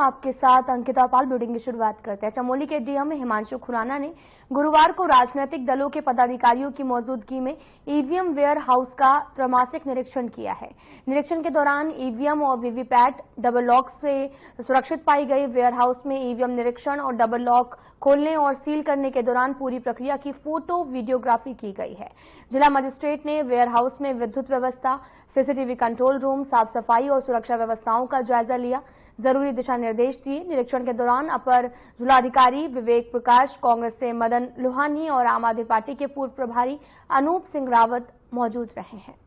आपके साथ अंकिता पाल। ब्रीडिंग की शुरुआत करते हैं। चमोली के डीएम हिमांशु खुराना ने गुरुवार को राजनीतिक दलों के पदाधिकारियों की मौजूदगी में ईवीएम वेयर हाउस का त्रैमासिक निरीक्षण किया है। निरीक्षण के दौरान ईवीएम और वीवीपैट डबल लॉक से सुरक्षित पाई गई। वेयर हाउस में ईवीएम निरीक्षण और डबल लॉक खोलने और सील करने के दौरान पूरी प्रक्रिया की फोटो वीडियोग्राफी की गई है। जिला मजिस्ट्रेट ने वेयर हाउस में विद्युत व्यवस्था, सीसीटीवी कंट्रोल रूम, साफ सफाई और सुरक्षा व्यवस्थाओं का जायजा लिया, जरूरी दिशा निर्देश दिए। निरीक्षण के दौरान अपर जिलाधिकारी विवेक प्रकाश, कांग्रेस से मदन लोहानी और आम आदमी पार्टी के पूर्व प्रभारी अनूप सिंह रावत मौजूद रहे हैं।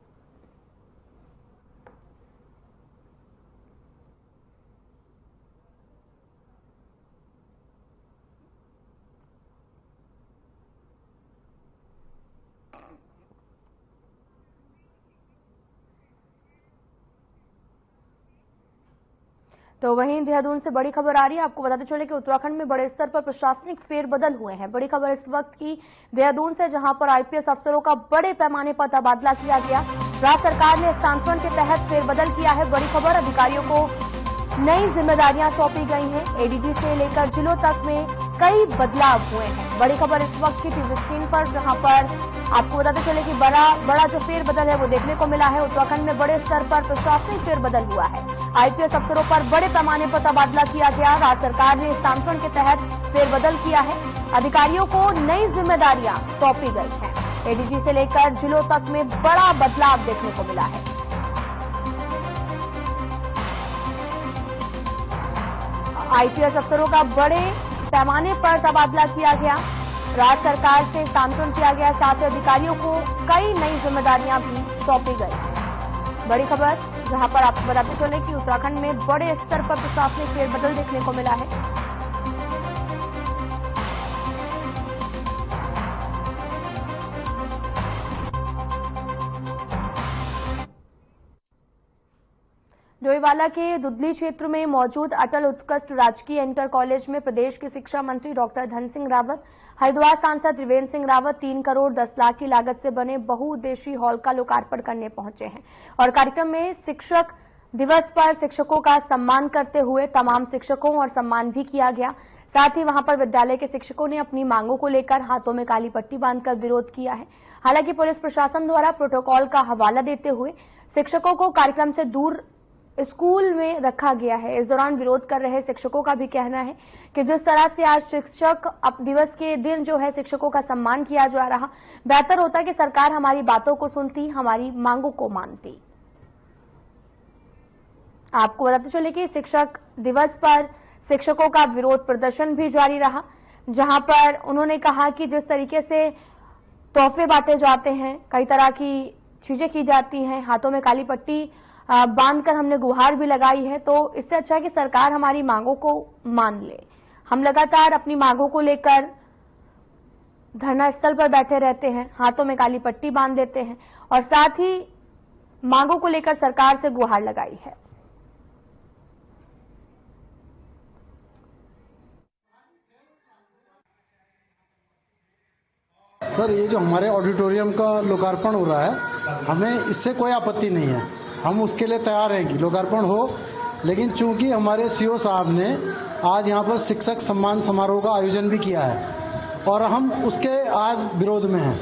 तो वहीं देहरादून से बड़ी खबर आ रही है। आपको बताते चले कि उत्तराखंड में बड़े स्तर पर प्रशासनिक फेरबदल हुए हैं। बड़ी खबर इस वक्त की देहरादून से, जहां पर आईपीएस अफसरों का बड़े पैमाने पर तबादला किया गया। राज्य सरकार ने स्थानांतरण के तहत फेरबदल किया है। बड़ी खबर, अधिकारियों को नई जिम्मेदारियां सौंपी गई हैं। एडीजी से लेकर जिलों तक में कई बदलाव हुए हैं। बड़ी खबर इस वक्त की टीवी स्क्रीन पर, जहां पर आपको बताते चले कि बड़ा जो फेरबदल है वो देखने को मिला है। उत्तराखंड में बड़े स्तर पर प्रशासनिक फेरबदल हुआ है। आईपीएस अफसरों पर बड़े पैमाने पर तबादला किया गया। राज्य सरकार ने स्थानांतरण के तहत फेरबदल किया है। अधिकारियों को नई जिम्मेदारियां सौंपी गई हैं। एडीजी से लेकर जिलों तक में बड़ा बदलाव देखने को मिला है। आईपीएस अफसरों का बड़े पैमाने पर तबादला किया गया। राज्य सरकार से स्थानांतरण किया गया। साथ ही अधिकारियों को कई नई जिम्मेदारियां भी सौंपी गई। बड़ी खबर, जहां पर आपको बताते चले कि उत्तराखंड में बड़े स्तर पर प्रशासनिक फेरबदल देखने को मिला है। डोईवाला के दुधली क्षेत्र में मौजूद अटल उत्कृष्ट राजकीय इंटर कॉलेज में प्रदेश के शिक्षा मंत्री डॉक्टर धन सिंह रावत, हरिद्वार सांसद त्रिवेंद्र सिंह रावत 3 करोड़ 10 लाख की लागत से बने बहुउद्देशीय हॉल का लोकार्पण करने पहुंचे हैं। और कार्यक्रम में शिक्षक दिवस पर शिक्षकों का सम्मान करते हुए तमाम शिक्षकों और सम्मान भी किया गया। साथ ही वहां पर विद्यालय के शिक्षकों ने अपनी मांगों को लेकर हाथों में काली पट्टी बांधकर विरोध किया है। हालांकि पुलिस प्रशासन द्वारा प्रोटोकॉल का हवाला देते हुए शिक्षकों को कार्यक्रम से दूर स्कूल में रखा गया है। इस दौरान विरोध कर रहे शिक्षकों का भी कहना है कि जिस तरह से आज शिक्षक दिवस के दिन जो है शिक्षकों का सम्मान किया जा रहा, बेहतर होता कि सरकार हमारी बातों को सुनती, हमारी मांगों को मानती। आपको बताते चले कि शिक्षक दिवस पर शिक्षकों का विरोध प्रदर्शन भी जारी रहा, जहां पर उन्होंने कहा कि जिस तरीके से तोहफे बांटे जाते हैं, कई तरह की चीजें की जाती हैं, हाथों में काली पट्टी बांधकर हमने गुहार भी लगाई है, तो इससे अच्छा है कि सरकार हमारी मांगों को मान ले। हम लगातार अपनी मांगों को लेकर धरना स्थल पर बैठे रहते हैं, हाथों में काली पट्टी बांध देते हैं और साथ ही मांगों को लेकर सरकार से गुहार लगाई है। सर, ये जो हमारे ऑडिटोरियम का लोकार्पण हो रहा है, हमें इससे कोई आपत्ति नहीं है। हम उसके लिए तैयार हैं कि लोकार्पण हो, लेकिन चूंकि हमारे सीओ साहब ने आज यहाँ पर शिक्षक सम्मान समारोह का आयोजन भी किया है और हम उसके आज विरोध में हैं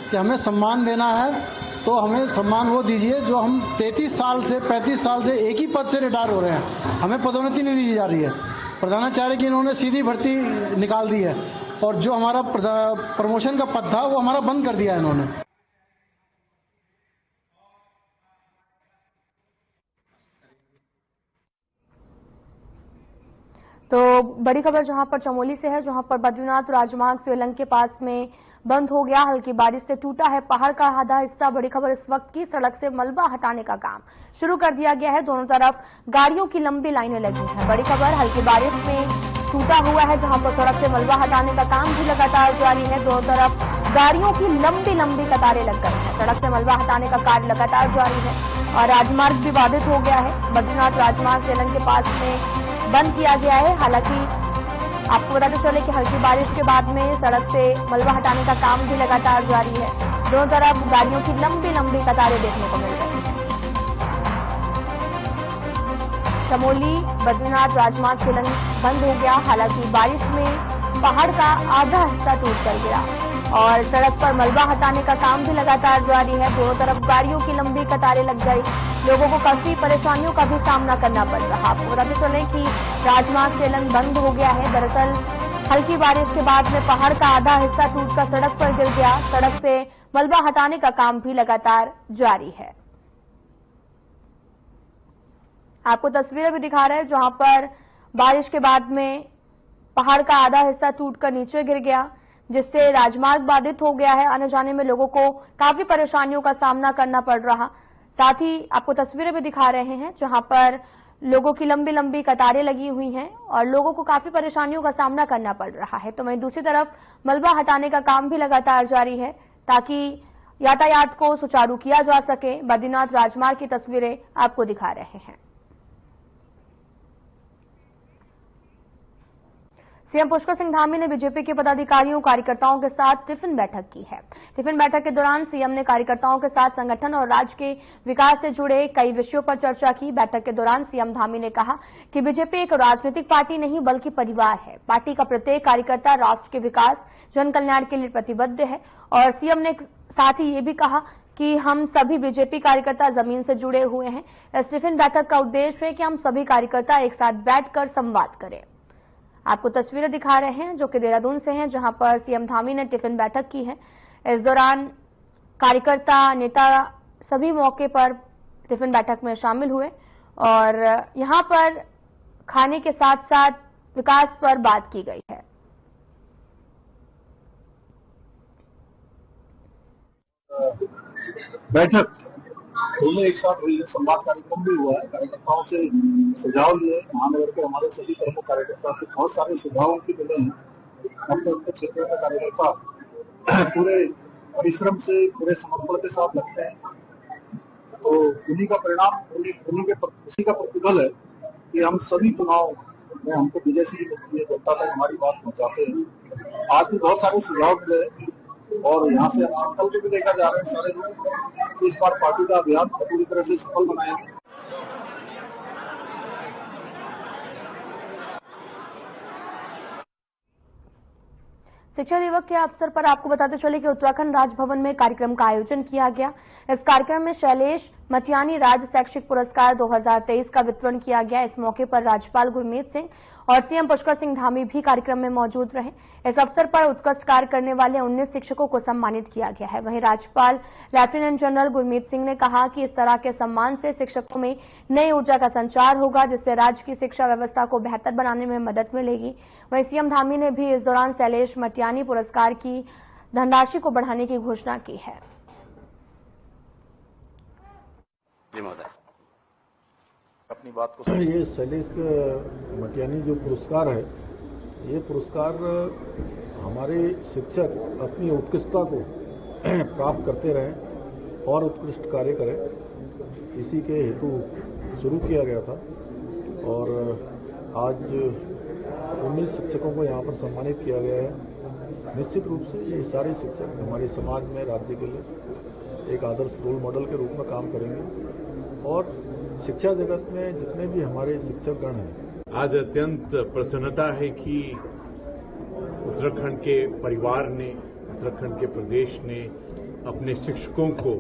कि हमें सम्मान देना है तो हमें सम्मान वो दीजिए जो हम 33 साल से 35 साल से एक ही पद से रिटायर हो रहे हैं, हमें पदोन्नति नहीं दी जा रही है। प्रधानाचार्य की इन्होंने सीधी भर्ती निकाल दी है और जो हमारा प्रमोशन का पद था वो हमारा बंद कर दिया है इन्होंने। तो बड़ी खबर जहां पर चमोली से है, जहां पर बद्रीनाथ राजमार्ग स्वेलंग के पास में बंद हो गया। हल्की बारिश से टूटा है पहाड़ का आधा हिस्सा। बड़ी खबर इस वक्त की, सड़क से मलबा हटाने का काम शुरू कर दिया गया है। दोनों तरफ गाड़ियों की लंबी लाइनें लगी हैं। बड़ी खबर, हल्की बारिश में टूटा हुआ है, जहां पर सड़क से मलबा हटाने का काम भी लगातार जारी है। दोनों तरफ गाड़ियों की लंबी लंबी कतारें लग गई हैं। सड़क से मलबा हटाने का कार्य लगातार जारी है और राजमार्ग भी बाधित हो गया है। बद्रीनाथ राजमार्ग स्वेलंग के पास में बंद किया गया है। हालांकि आपको बताते चले कि हल्की बारिश के बाद में सड़क से मलबा हटाने का काम भी लगातार जारी है। दोनों तरफ गाड़ियों की लंबी लंबी कतारें देखने को मिल रही हैं। चमोली बद्रीनाथ राजमार्ग सुरंग बंद हो गया। हालांकि बारिश में पहाड़ का आधा हिस्सा टूट कर गिरा और सड़क पर मलबा हटाने का काम भी लगातार जारी है। दोनों तरफ गाड़ियों की लंबी कतारें लग गई। लोगों को काफी परेशानियों का भी सामना करना पड़ रहा। आपको बताते चलें कि राजमार्ग सेलन बंद हो गया है। दरअसल हल्की बारिश के बाद में पहाड़ का आधा हिस्सा टूटकर सड़क पर गिर गया। सड़क से मलबा हटाने का काम भी लगातार जारी है। आपको तस्वीरें भी दिखा रहे हैं जहां पर बारिश के बाद में पहाड़ का आधा हिस्सा टूटकर नीचे गिर गया, जिससे राजमार्ग बाधित हो गया है। आने जाने में लोगों को काफी परेशानियों का सामना करना पड़ रहा। साथ ही आपको तस्वीरें भी दिखा रहे हैं जहां पर लोगों की लंबी लंबी कतारें लगी हुई हैं और लोगों को काफी परेशानियों का सामना करना पड़ रहा है। तो वहीं दूसरी तरफ मलबा हटाने का काम भी लगातार जारी है ताकि यातायात को सुचारू किया जा सके। बद्रीनाथ राजमार्ग की तस्वीरें आपको दिखा रहे हैं। सीएम पुष्कर सिंह धामी ने बीजेपी के पदाधिकारियों कार्यकर्ताओं के साथ टिफिन बैठक की है। टिफिन बैठक के दौरान सीएम ने कार्यकर्ताओं के साथ संगठन और राज्य के विकास से जुड़े कई विषयों पर चर्चा की। बैठक के दौरान सीएम धामी ने कहा कि बीजेपी एक राजनीतिक पार्टी नहीं बल्कि परिवार है। पार्टी का प्रत्येक कार्यकर्ता राष्ट्र के विकास जन कल्याण के लिए प्रतिबद्ध है। और सीएम ने साथ ही ये भी कहा कि हम सभी बीजेपी कार्यकर्ता जमीन से जुड़े हुए हैं। इस टिफिन बैठक का उद्देश्य है कि हम सभी कार्यकर्ता एक साथ बैठकर संवाद करें। आपको तस्वीरें दिखा रहे हैं जो कि देहरादून से हैं, जहां पर सीएम धामी ने टिफिन बैठक की है। इस दौरान कार्यकर्ता नेता सभी मौके पर टिफिन बैठक में शामिल हुए और यहां पर खाने के साथ साथ विकास पर बात की गई है। बैठक दोनों एक साथ हुई है, संवाद कार्यक्रम भी हुआ है, कार्यकर्ताओं से सुझाव लिए। महानगर के हमारे सभी प्रमुख कार्यकर्ता के बहुत सारे सुझावों की मिले हैं। अपने अपने क्षेत्रों में कार्यकर्ता पूरे परिश्रम से पूरे समर्पण के साथ लगते हैं, तो उन्हीं का परिणाम उसी का प्रतिफल है कि हम सभी चुनाव में हमको विजय से मिलती है, जनता तक हमारी बात पहुंचाते हैं। आज भी बहुत सारे सुझाव मिले और यहाँ से हम संकल्प भी लेकर जा रहे हैं सारे लोग कि इस बार पार्टी का अभियान पूरी तरह से सफल बनाएंगे। शिक्षा दिवस के अवसर पर आपको बताते चले कि उत्तराखंड राजभवन में कार्यक्रम का आयोजन किया गया। इस कार्यक्रम में शैलेश मटियानी राज्य शैक्षिक पुरस्कार 2023 का वितरण किया गया। इस मौके पर राज्यपाल गुरमीत सिंह और सीएम पुष्कर सिंह धामी भी कार्यक्रम में मौजूद रहे। इस अवसर पर उत्कृष्ट कार्य करने वाले 19 शिक्षकों को सम्मानित किया गया है। वहीं राज्यपाल लेफ्टिनेंट जनरल गुरमीत सिंह ने कहा कि इस तरह के सम्मान से शिक्षकों में नई ऊर्जा का संचार होगा, जिससे राज्य की शिक्षा व्यवस्था को बेहतर बनाने में मदद मिलेगी। वहीं सीएम धामी ने भी इस दौरान शैलेश मटियानी पुरस्कार की धनराशि को बढ़ाने की घोषणा की है। जी महोदय, अपनी बात को ये शैलेश मटियानी जो पुरस्कार है, ये पुरस्कार हमारे शिक्षक अपनी उत्कृष्टता को प्राप्त करते रहें और उत्कृष्ट कार्य करें, इसी के हेतु शुरू किया गया था। और आज 19 शिक्षकों को यहाँ पर सम्मानित किया गया है। निश्चित रूप से ये सारे शिक्षक हमारे समाज में, राज्य के लिए एक आदर्श रोल मॉडल के रूप में काम करेंगे और शिक्षा जगत में जितने भी हमारे शिक्षकगण हैं, आज अत्यंत प्रसन्नता है कि उत्तराखंड के परिवार ने, उत्तराखंड के प्रदेश ने अपने शिक्षकों को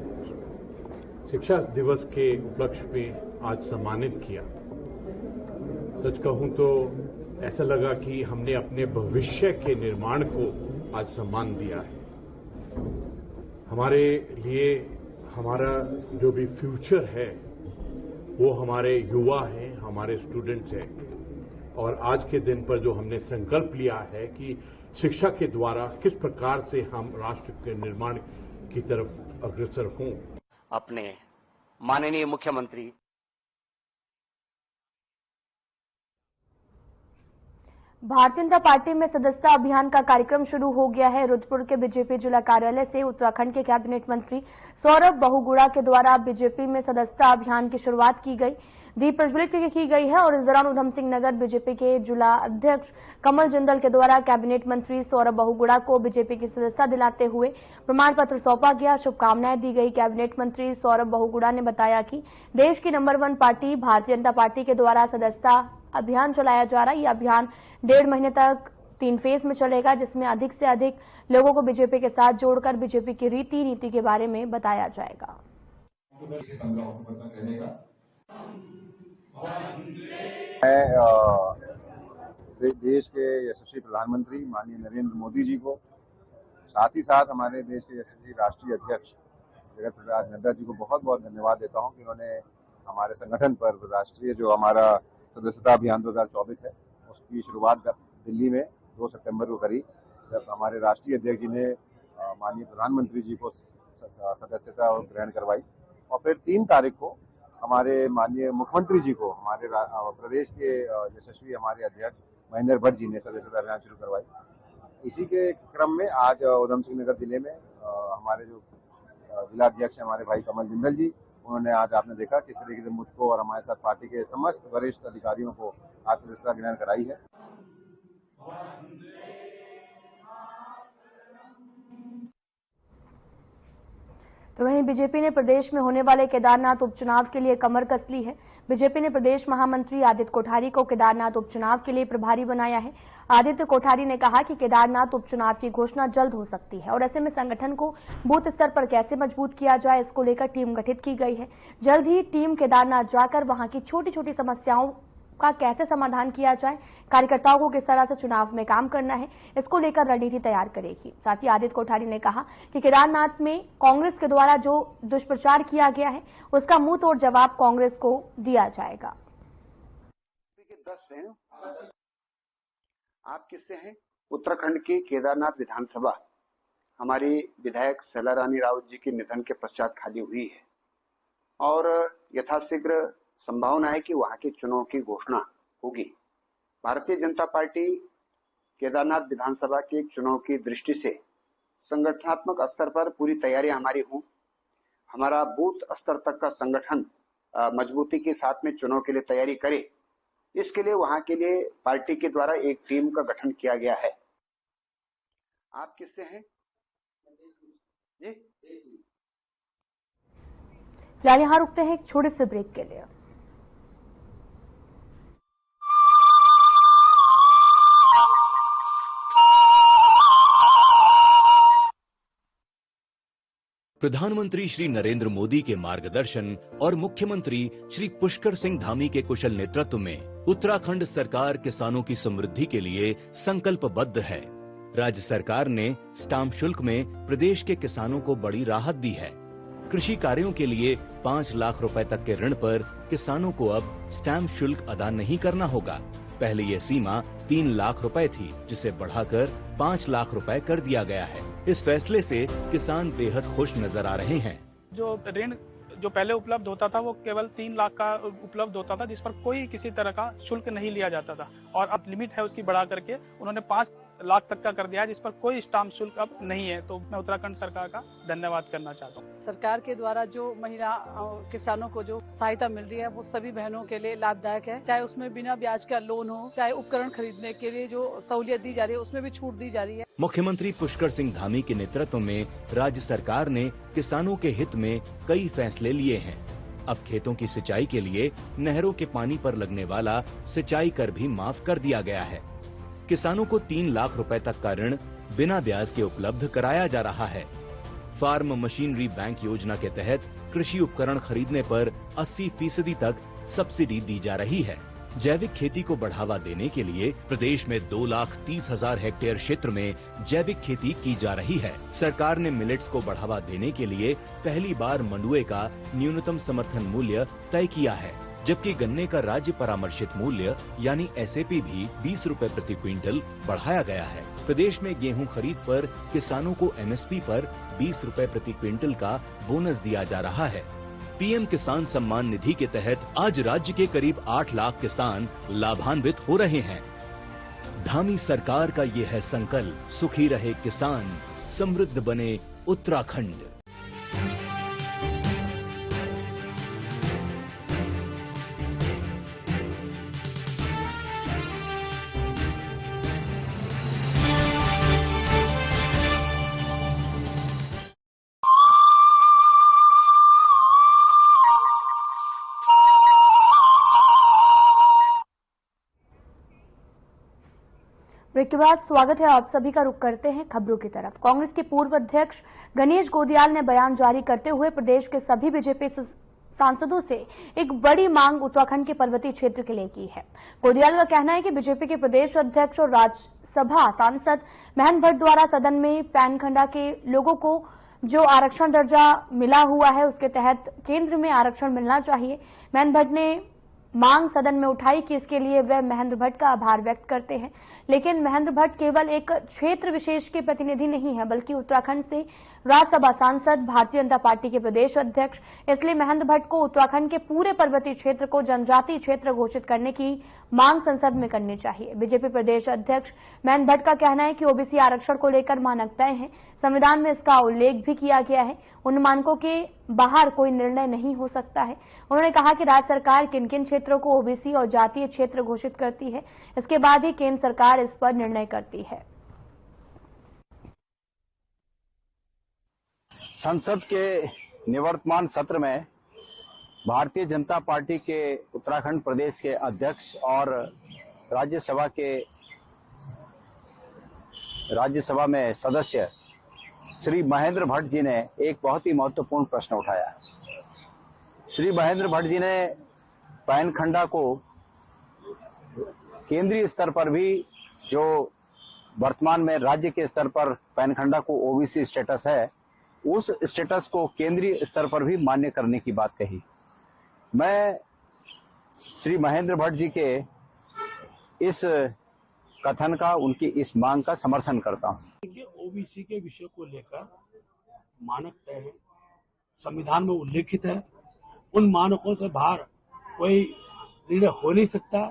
शिक्षा दिवस के उपलक्ष्य में आज सम्मानित किया। सच कहूं तो ऐसा लगा कि हमने अपने भविष्य के निर्माण को आज सम्मान दिया है। हमारे लिए हमारा जो भी फ्यूचर है वो हमारे युवा हैं, हमारे स्टूडेंट्स हैं। और आज के दिन पर जो हमने संकल्प लिया है कि शिक्षा के द्वारा किस प्रकार से हम राष्ट्र के निर्माण की तरफ अग्रसर हों। अपने माननीय मुख्यमंत्री भारतीय जनता पार्टी में सदस्यता अभियान का कार्यक्रम शुरू हो गया है। रुद्रपुर के बीजेपी जिला कार्यालय से उत्तराखंड के कैबिनेट मंत्री सौरभ बहुगुणा के द्वारा बीजेपी में सदस्यता अभियान की शुरुआत की गई। दीप प्रज्वलित की गई है और इस दौरान उधम सिंह नगर बीजेपी के जिला अध्यक्ष कमल जिंदल के द्वारा कैबिनेट मंत्री सौरभ बहुगुणा को बीजेपी की सदस्यता दिलाते हुए प्रमाण पत्र सौंपा गया। शुभकामनाएं दी गई। कैबिनेट मंत्री सौरभ बहुगुणा ने बताया कि देश की number 1 party Bharatiya Janata party के द्वारा सदस्यता अभियान चलाया जा रहा है। यह अभियान 1.5 महीने तक 3 फेज में चलेगा, जिसमें अधिक से अधिक लोगों को बीजेपी के साथ जोड़कर बीजेपी की रीति नीति के बारे में बताया जाएगा। देश के यशस्वी प्रधानमंत्री माननीय नरेंद्र मोदी जी को, साथ ही साथ हमारे देश के यशस्वी राष्ट्रीय अध्यक्ष जगत प्रकाश नड्डा जी को बहुत बहुत धन्यवाद देता हूं कि उन्होंने हमारे संगठन पर राष्ट्रीय जो हमारा सदस्यता अभियान 2024 है उसकी शुरुआत दिल्ली में 2 सितंबर को करी, जब हमारे राष्ट्रीय अध्यक्ष जी ने माननीय प्रधानमंत्री जी को सदस्यता ग्रहण करवाई और फिर 3 तारीख को हमारे माननीय मुख्यमंत्री जी को हमारे प्रदेश के यशस्वी हमारे अध्यक्ष महेंद्र भट्ट जी ने सदस्यता अभियान शुरू करवाई। इसी के क्रम में आज उधम सिंह नगर जिले में हमारे जो जिला अध्यक्ष हैं हमारे भाई कमल जिंदल जी, उन्होंने आज आपने देखा किस तरीके से मुझको और हमारे साथ पार्टी के समस्त वरिष्ठ अधिकारियों को आज सदस्यता ग्रहण कराई है। तो वहीं बीजेपी ने प्रदेश में होने वाले केदारनाथ उपचुनाव के लिए कमर कस ली है। बीजेपी ने प्रदेश महामंत्री आदित्य कोठारी को केदारनाथ उपचुनाव के लिए प्रभारी बनाया है। आदित्य कोठारी ने कहा कि केदारनाथ उपचुनाव की घोषणा जल्द हो सकती है और ऐसे में संगठन को बूथ स्तर पर कैसे मजबूत किया जाए, इसको लेकर टीम गठित की गई है। जल्द ही टीम केदारनाथ जाकर वहां की छोटी छोटी समस्याओं का कैसे समाधान किया जाए, कार्यकर्ताओं को किस तरह से चुनाव में काम करना है, इसको लेकर रणनीति तैयार करेगी। साथ ही आदित्य कोठारी ने कहा कि केदारनाथ में कांग्रेस के द्वारा जो दुष्प्रचार किया गया है उसका मुंह तोड़ जवाब कांग्रेस को दिया जाएगा। 10 हैं। आप किससे हैं? उत्तराखंड की केदारनाथ विधानसभा हमारी विधायक शैला रानी राउत जी के निधन के पश्चात खाली हुई है और यथाशीघ्र संभावना है कि वहां के चुनाव की घोषणा होगी। भारतीय जनता पार्टी केदारनाथ विधानसभा के चुनाव की दृष्टि से संगठनात्मक स्तर पर पूरी तैयारियां हमारी हों। हमारा बूथ स्तर तक का संगठन मजबूती के साथ में चुनाव के लिए तैयारी करे, इसके लिए वहां के लिए पार्टी के द्वारा एक टीम का गठन किया गया है। आप किससे हैं? जी फिलहाल यहां रुकते हैं एक छोटे से ब्रेक के लिए। प्रधानमंत्री श्री नरेंद्र मोदी के मार्गदर्शन और मुख्यमंत्री श्री पुष्कर सिंह धामी के कुशल नेतृत्व में उत्तराखंड सरकार किसानों की समृद्धि के लिए संकल्पबद्ध है। राज्य सरकार ने स्टाम्प शुल्क में प्रदेश के किसानों को बड़ी राहत दी है। कृषि कार्यों के लिए 5 लाख रुपए तक के ऋण पर किसानों को अब स्टाम्प शुल्क अदा नहीं करना होगा। पहले ये सीमा 3 लाख रुपए थी, जिसे बढ़ाकर 5 लाख रुपए कर दिया गया है। इस फैसले से किसान बेहद खुश नजर आ रहे हैं। जो ऋण जो पहले उपलब्ध होता था वो केवल 3 लाख का उपलब्ध होता था, जिस पर कोई किसी तरह का शुल्क नहीं लिया जाता था, और अब लिमिट है उसकी बढ़ा करके उन्होंने 5 लाख तक का कर दिया है, जिस पर कोई स्टाम्प शुल्क अब नहीं है। तो मैं उत्तराखंड सरकार का धन्यवाद करना चाहता हूँ। सरकार के द्वारा जो महिला किसानों को जो सहायता मिल रही है वो सभी बहनों के लिए लाभदायक है। चाहे उसमें बिना ब्याज का लोन हो, चाहे उपकरण खरीदने के लिए जो सहूलियत दी जा रही है उसमें भी छूट दी जा रही है। मुख्यमंत्री पुष्कर सिंह धामी के नेतृत्व में राज्य सरकार ने किसानों के हित में कई फैसले लिए हैं। अब खेतों की सिंचाई के लिए नहरों के पानी पर लगने वाला सिंचाई कर भी माफ कर दिया गया है। किसानों को 3 लाख रुपए तक का ऋण बिना ब्याज के उपलब्ध कराया जा रहा है। फार्म मशीनरी बैंक योजना के तहत कृषि उपकरण खरीदने पर 80% तक सब्सिडी दी जा रही है। जैविक खेती को बढ़ावा देने के लिए प्रदेश में 2,30,000 हेक्टेयर क्षेत्र में जैविक खेती की जा रही है। सरकार ने मिलेट्स को बढ़ावा देने के लिए पहली बार मंडुए का न्यूनतम समर्थन मूल्य तय किया है, जबकि गन्ने का राज्य परामर्शित मूल्य यानी SAP भी 20 रुपए प्रति क्विंटल बढ़ाया गया है। प्रदेश में गेहूं खरीद पर किसानों को MSP पर 20 रुपए प्रति क्विंटल का बोनस दिया जा रहा है। PM किसान सम्मान निधि के तहत आज राज्य के करीब 8 लाख किसान लाभान्वित हो रहे हैं। धामी सरकार का ये है संकल्प, सुखी रहे किसान, समृद्ध बने उत्तराखंड। ब्रेक के बाद स्वागत है आप सभी का। रुख करते हैं खबरों की तरफ। कांग्रेस के पूर्व अध्यक्ष गणेश गोदियाल ने बयान जारी करते हुए प्रदेश के सभी बीजेपी सांसदों से एक बड़ी मांग उत्तराखंड के पर्वतीय क्षेत्र के लिए की है। गोदियाल का कहना है कि बीजेपी के प्रदेश अध्यक्ष और राज्यसभा सांसद महंत भट्ट द्वारा सदन में पैनखंडा के लोगों को जो आरक्षण दर्जा मिला हुआ है उसके तहत केंद्र में आरक्षण मिलना चाहिए। महंत भट्ट ने मांग सदन में उठाई कि इसके लिए वे महेंद्र भट्ट का आभार व्यक्त करते हैं। लेकिन महेंद्र भट्ट केवल एक क्षेत्र विशेष के प्रतिनिधि नहीं है बल्कि उत्तराखंड से राज्यसभा सांसद, भारतीय जनता पार्टी के प्रदेश अध्यक्ष। इसलिए महेंद्र भट्ट को उत्तराखंड के पूरे पर्वतीय क्षेत्र को जनजातीय क्षेत्र घोषित करने की मांग संसद में करनी चाहिए। बीजेपी प्रदेश अध्यक्ष महेंद्र भट्ट का कहना है कि ओबीसी आरक्षण को लेकर मानक तय है, संविधान में इसका उल्लेख भी किया गया है, उन मानकों के बाहर कोई निर्णय नहीं हो सकता है। उन्होंने कहा कि राज्य सरकार किन किन क्षेत्रों को ओबीसी और जातीय क्षेत्र घोषित करती है, इसके बाद ही केंद्र सरकार इस पर निर्णय करती है। संसद के निवर्तमान सत्र में भारतीय जनता पार्टी के उत्तराखंड प्रदेश के अध्यक्ष और राज्यसभा में सदस्य श्री महेंद्र भट्ट जी ने एक बहुत ही महत्वपूर्ण प्रश्न उठाया। श्री महेंद्र भट्ट जी ने पैनखंडा को केंद्रीय स्तर पर भी, जो वर्तमान में राज्य के स्तर पर पैनखंडा को ओबीसी स्टेटस है, उस स्टेटस को केंद्रीय स्तर पर भी मान्य करने की बात कही। मैं श्री महेंद्र भट्ट जी के इस कथन का, उनकी इस मांग का समर्थन करता हूं। ओबीसी के विषय को लेकर मानक तय है, संविधान में उल्लेखित है, उन मानकों से बाहर कोई निर्णय हो नहीं सकता।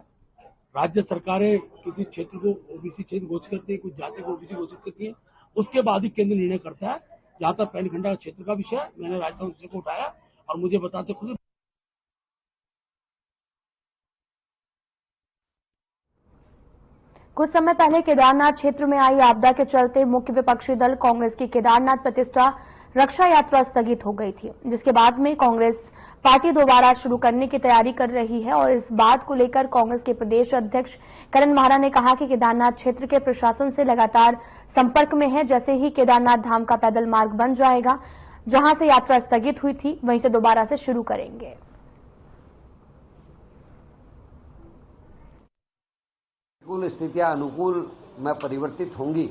राज्य सरकारें किसी क्षेत्र को ओबीसी क्षेत्र घोषित करती है, कुछ जाति को ओबीसी घोषित करती है, उसके बाद ही केंद्र निर्णय करता है। जहां तक पैनखंडा क्षेत्र का विषय, मैंने राजस्थान विषय को उठाया और मुझे बताते खुद। कुछ समय पहले केदारनाथ क्षेत्र में आई आपदा के चलते मुख्य विपक्षी दल कांग्रेस की केदारनाथ प्रतिष्ठा रक्षा यात्रा स्थगित हो गई थी, जिसके बाद में कांग्रेस पार्टी दोबारा शुरू करने की तैयारी कर रही है। और इस बात को लेकर कांग्रेस के प्रदेश अध्यक्ष करण महारा ने कहा कि केदारनाथ क्षेत्र के प्रशासन से लगातार संपर्क में है। जैसे ही केदारनाथ धाम का पैदल मार्ग बन जाएगा, जहां से यात्रा स्थगित हुई थी, वहीं से दोबारा से शुरू करेंगे। अनुकूल स्थितियां अनुकूल में परिवर्तित होंगी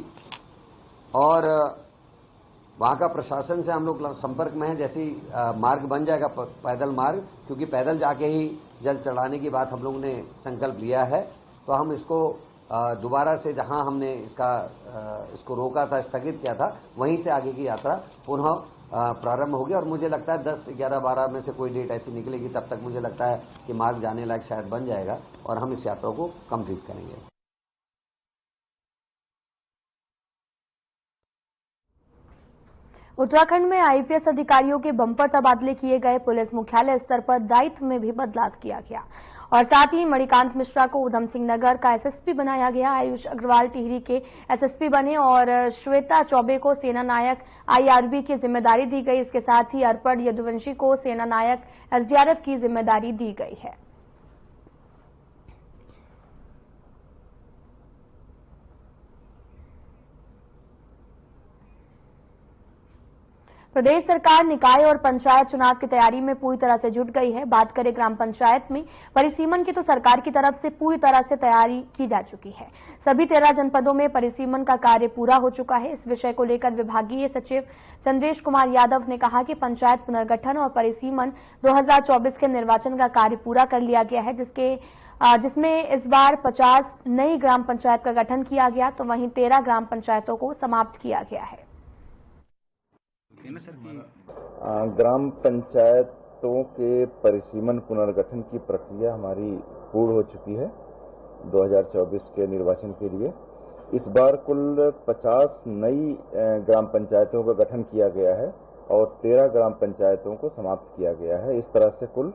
और वहां का प्रशासन से हम लोग संपर्क में हैं। जैसे मार्ग बन जाएगा पैदल मार्ग, क्योंकि पैदल जाके ही जल चढ़ाने की बात हम लोगों ने संकल्प लिया है, तो हम इसको दोबारा से जहां हमने इसको रोका था, स्थगित किया था, वहीं से आगे की यात्रा पुनः प्रारंभ होगी। और मुझे लगता है 10, 11, 12 में से कोई डेट ऐसी निकलेगी, तब तक मुझे लगता है कि मार्ग जाने लायक शायद बन जाएगा और हम इस यात्रा को कंप्लीट करेंगे। उत्तराखंड में आईपीएस अधिकारियों के बंपर तबादले किए गए। पुलिस मुख्यालय स्तर पर दायित्व में भी बदलाव किया गया और साथ ही मणिकांत मिश्रा को उधम सिंह नगर का एसएसपी बनाया गया। आयुष अग्रवाल टिहरी के एसएसपी बने और श्वेता चौबे को सेना नायक आईआरबी की जिम्मेदारी दी गई। इसके साथ ही अर्पण यदुवंशी को सेना नायक एसडीआरएफ की जिम्मेदारी दी गई है। प्रदेश सरकार निकाय और पंचायत चुनाव की तैयारी में पूरी तरह से जुट गई है। बात करें ग्राम पंचायत में परिसीमन की, तो सरकार की तरफ से पूरी तरह से तैयारी की जा चुकी है। सभी 13 जनपदों में परिसीमन का कार्य पूरा हो चुका है। इस विषय को लेकर विभागीय सचिव चंद्रेश कुमार यादव ने कहा कि पंचायत पुनर्गठन और परिसीमन 2024 के निर्वाचन का कार्य पूरा कर लिया गया है, जिसमें इस बार 50 नई ग्राम पंचायत का गठन किया गया, तो वहीं 13 ग्राम पंचायतों को समाप्त किया गया है। ग्राम पंचायतों के परिसीमन पुनर्गठन की प्रक्रिया हमारी पूर्ण हो चुकी है 2024 के निर्वाचन के लिए। इस बार कुल 50 नई ग्राम पंचायतों का गठन किया गया है और 13 ग्राम पंचायतों को समाप्त किया गया है। इस तरह से कुल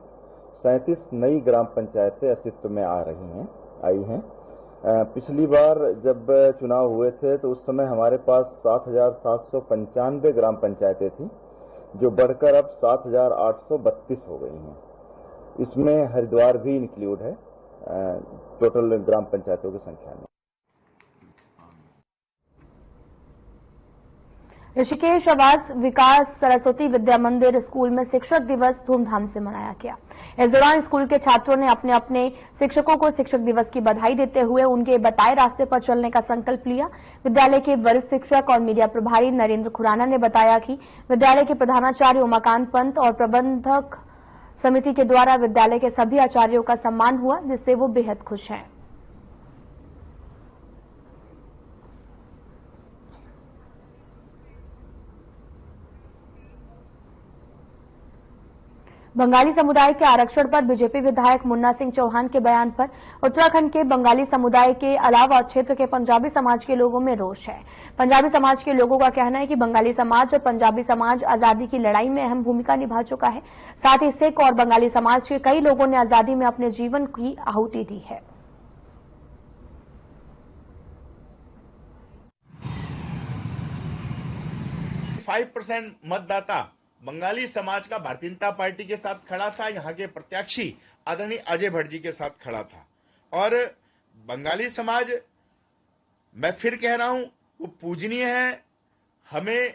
37 नई ग्राम पंचायतें अस्तित्व में आई हैं। पिछली बार जब चुनाव हुए थे तो उस समय हमारे पास 7,795 ग्राम पंचायतें थी, जो बढ़कर अब 7,832 हो गई हैं। इसमें हरिद्वार भी इंक्लूड है टोटल ग्राम पंचायतों की संख्या में। ऋषिकेश आवास विकास सरस्वती विद्या मंदिर स्कूल में शिक्षक दिवस धूमधाम से मनाया गया। इस दौरान स्कूल के छात्रों ने अपने अपने शिक्षकों को शिक्षक दिवस की बधाई देते हुए उनके बताए रास्ते पर चलने का संकल्प लिया। विद्यालय के वरिष्ठ शिक्षक और मीडिया प्रभारी नरेंद्र खुराना ने बताया कि विद्यालय के प्रधानाचार्य उमाकांत पंत और प्रबंधक समिति के द्वारा विद्यालय के सभी आचार्यों का सम्मान हुआ, जिससे वो बेहद खुश हैं। बंगाली समुदाय के आरक्षण पर बीजेपी विधायक मुन्ना सिंह चौहान के बयान पर उत्तराखंड के बंगाली समुदाय के अलावा क्षेत्र के पंजाबी समाज के लोगों में रोष है। पंजाबी समाज के लोगों का कहना है कि बंगाली समाज और पंजाबी समाज आजादी की लड़ाई में अहम भूमिका निभा चुका है। साथ ही सिख और बंगाली समाज के कई लोगों ने आजादी में अपने जीवन की आहुति दी है। 5% मतदाता बंगाली समाज का भारतीय जनता पार्टी के साथ खड़ा था। यहाँ के प्रत्याशी आदरणीय अजय भट्ट जी के साथ खड़ा था। और बंगाली समाज, मैं फिर कह रहा हूं, वो पूजनीय है। हमें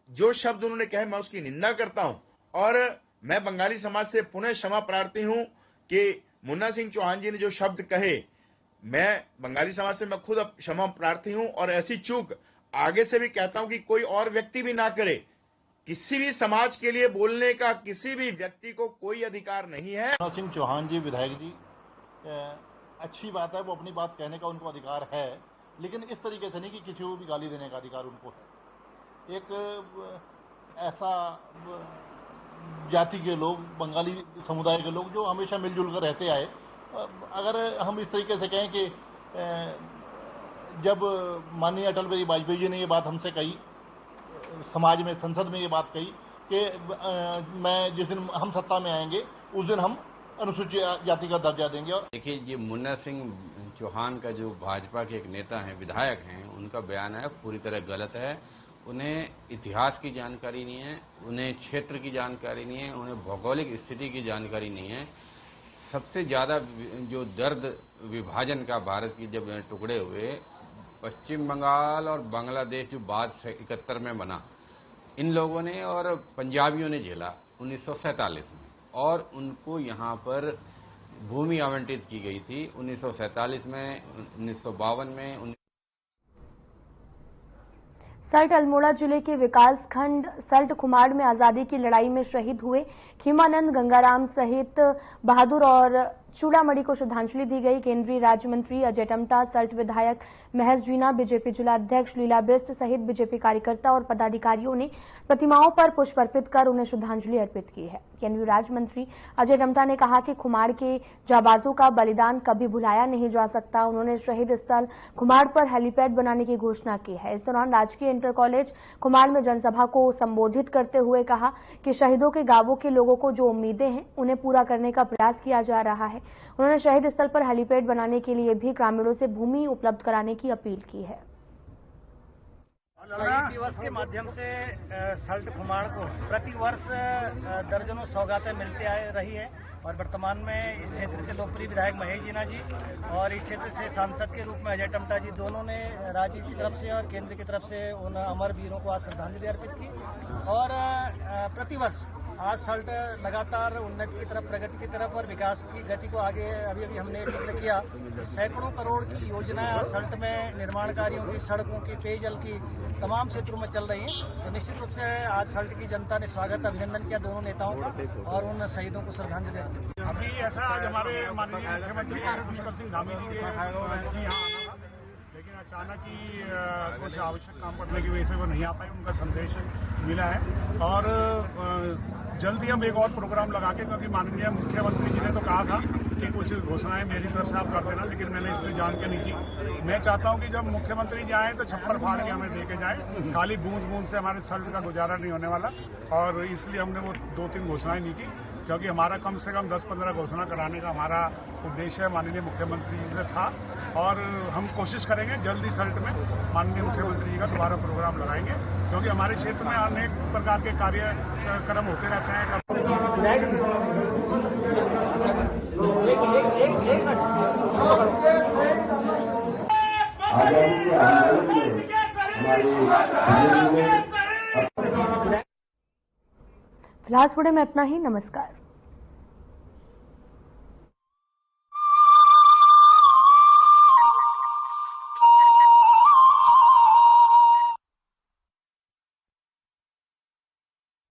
जो शब्द उन्होंने कहे मैं उसकी निंदा करता हूं और मैं बंगाली समाज से पुनः क्षमा प्रार्थी हूं कि मुन्ना सिंह चौहान जी ने जो शब्द कहे, मैं बंगाली समाज से मैं खुद क्षमा प्रार्थी हूं और ऐसी चूक आगे से भी कहता हूं कि कोई और व्यक्ति भी ना करे। किसी भी समाज के लिए बोलने का किसी भी व्यक्ति को कोई अधिकार नहीं है। मुन्ना सिंह चौहान जी विधायक जी, अच्छी बात है, वो अपनी बात कहने का उनको अधिकार है, लेकिन इस तरीके से नहीं कि किसी को भी गाली देने का अधिकार उनको है। एक ऐसा जाति के लोग, बंगाली समुदाय के लोग जो हमेशा मिलजुल कर रहते आए, अगर हम इस तरीके से कहें कि जब माननीय अटल बिहारी वाजपेयी जी ने ये बात हमसे कही, समाज में, संसद में ये बात कही कि मैं जिस दिन हम सत्ता में आएंगे उस दिन हम अनुसूचित जाति का दर्जा देंगे। और देखिए, ये मुन्ना सिंह चौहान का जो भाजपा के एक नेता हैं, विधायक हैं, उनका बयान है पूरी तरह गलत है। उन्हें इतिहास की जानकारी नहीं है, उन्हें क्षेत्र की जानकारी नहीं है, उन्हें भौगोलिक स्थिति की जानकारी नहीं है। सबसे ज्यादा जो दर्द विभाजन का भारत की जब टुकड़े हुए, पश्चिम बंगाल और बांग्लादेश जो बाद 71 में बना, इन लोगों ने और पंजाबियों ने झेला 1947 में, और उनको यहाँ पर भूमि आवंटित की गई थी 1947 में, 1952 में। सल्ट अल्मोड़ा जिले के विकास खंड सल्ट खुमाड़ में आजादी की लड़ाई में शहीद हुए खीमानंद गंगाराम सहित बहादुर और चूड़ामणि को श्रद्धांजलि दी गई। केंद्रीय राज्य मंत्री अजय टम्टा, सल्ट विधायक महज जीना, बीजेपी जिला अध्यक्ष लीला बिस्ट सहित बीजेपी कार्यकर्ता और पदाधिकारियों ने प्रतिमाओं पर पुष्प अर्पित कर उन्हें श्रद्धांजलि अर्पित की है। केंद्रीय राज्य मंत्री अजय टम्टा ने कहा कि खुमाड़ के जाबाजों का बलिदान कभी भुलाया नहीं जा सकता। उन्होंने शहीद स्थल खुमाड़ पर हेलीपैड बनाने की घोषणा की है। इस दौरान राजकीय इंटर कॉलेज खुमाड़ में जनसभा को संबोधित करते हुए कहा कि शहीदों के गांवों के लोगों को जो उम्मीदें हैं उन्हें पूरा करने का प्रयास किया जा रहा है। उन्होंने शहीद स्थल पर हेलीपैड बनाने के लिए भी ग्रामीणों से भूमि उपलब्ध कराने की अपील की है। शहीद दिवस के माध्यम से सल्ट खुमाड़ को प्रतिवर्ष दर्जनों सौगातें मिलती आ रही है और वर्तमान में इस क्षेत्र से लोकप्रिय विधायक महेश जीना जी और इस क्षेत्र से सांसद के रूप में अजय टम्टा जी, दोनों ने राज्य की तरफ से और केंद्र की तरफ से उन अमर वीरों को आज श्रद्धांजलि अर्पित की। और प्रतिवर्ष आज सल्ट लगातार उन्नति की तरफ, प्रगति की तरफ और विकास की गति को आगे, अभी हमने जिक्र किया, सैकड़ों करोड़ की योजनाएं आज सल्ट में निर्माण कार्यों की, सड़कों की, पेयजल की तमाम क्षेत्रों में चल रही हैं। तो निश्चित रूप से आज सल्ट की जनता ने स्वागत, अभिनंदन किया दोनों नेताओं का और उन शहीदों को श्रद्धांजलि अर्पित। अभी ऐसा आज हमारे माननीय मुख्यमंत्री पुष्कर सिंह धामी जी के यहाँ आना था, लेकिन अचानक ही कुछ आवश्यक काम पड़ने की वजह से वो नहीं आ पाए। उनका संदेश मिला है और जल्दी हम एक और प्रोग्राम लगा के, क्योंकि माननीय मुख्यमंत्री जी ने तो कहा था कि कुछ घोषणाएं मेरी तरफ से आप कर देना, लेकिन मैंने इसलिए जान के नहीं की। मैं चाहता हूं कि जब मुख्यमंत्री जी आए तो छप्पर फाड़ के हमें दे के जाए। खाली बूंद बूंद से हमारे सल्ट का गुजारा नहीं होने वाला और इसलिए हमने वो 2-3 घोषणाएं नहीं की, क्योंकि हमारा कम से कम 10-15 घोषणा कराने का हमारा उद्देश्य माननीय मुख्यमंत्री जी से था और हम कोशिश करेंगे जल्दी सल्ट में माननीय मुख्यमंत्री जी का दोबारा प्रोग्राम लगाएंगे, क्योंकि हमारे क्षेत्र में अनेक प्रकार के कार्यक्रम होते रहते हैं। फिलहाल में इतना ही। नमस्कार।